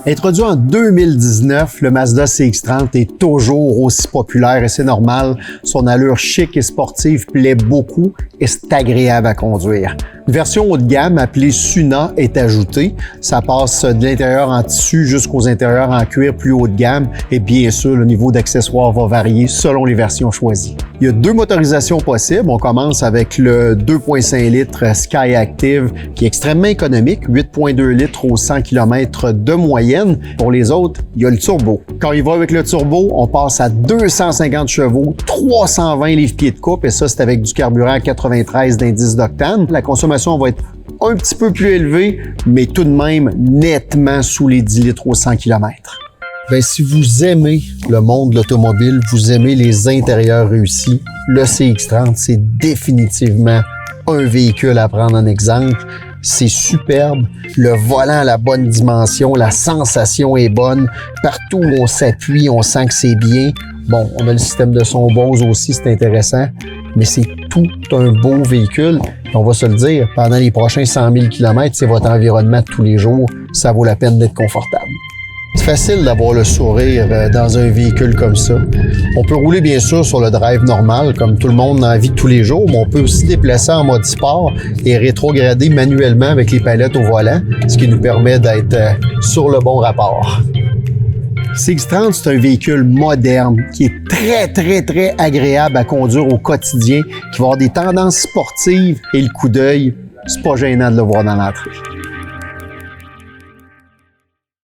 Introduit en 2019, le Mazda CX-30 est toujours aussi populaire et c'est normal. Son allure chic et sportive plaît beaucoup et c'est agréable à conduire. Une version haut de gamme appelée Suna est ajoutée. Ça passe de l'intérieur en tissu jusqu'aux intérieurs en cuir plus haut de gamme et bien sûr, le niveau d'accessoires va varier selon les versions choisies. Il y a deux motorisations possibles. On commence avec le 2.5 litres Sky Active qui est extrêmement économique, 8.2 litres aux 100 km de moyenne. Pour les autres, il y a le turbo. Quand il va avec le turbo, on passe à 250 chevaux, 320 livres-pieds de coupe et ça, c'est avec du carburant à 93 d'indice d'octane. La consommation va être un petit peu plus élevée, mais tout de même nettement sous les 10 litres aux 100 km. Bien, si vous aimez le monde de l'automobile, vous aimez les intérieurs réussis, le CX-30, c'est définitivement un véhicule à prendre en exemple. C'est superbe, le volant à la bonne dimension, la sensation est bonne. Partout où on s'appuie, on sent que c'est bien. Bon, on a le système de son Bose aussi, c'est intéressant, mais c'est tout un beau véhicule. On va se le dire, pendant les prochains 100 000 km, c'est votre environnement de tous les jours, ça vaut la peine d'être confortable. C'est facile d'avoir le sourire dans un véhicule comme ça. On peut rouler bien sûr sur le drive normal, comme tout le monde dans la vie de tous les jours, mais on peut aussi déplacer en mode sport et rétrograder manuellement avec les palettes au volant, ce qui nous permet d'être sur le bon rapport. CX-30, c'est un véhicule moderne qui est très agréable à conduire au quotidien, qui va avoir des tendances sportives et le coup d'œil, c'est pas gênant de le voir dans l'entrée.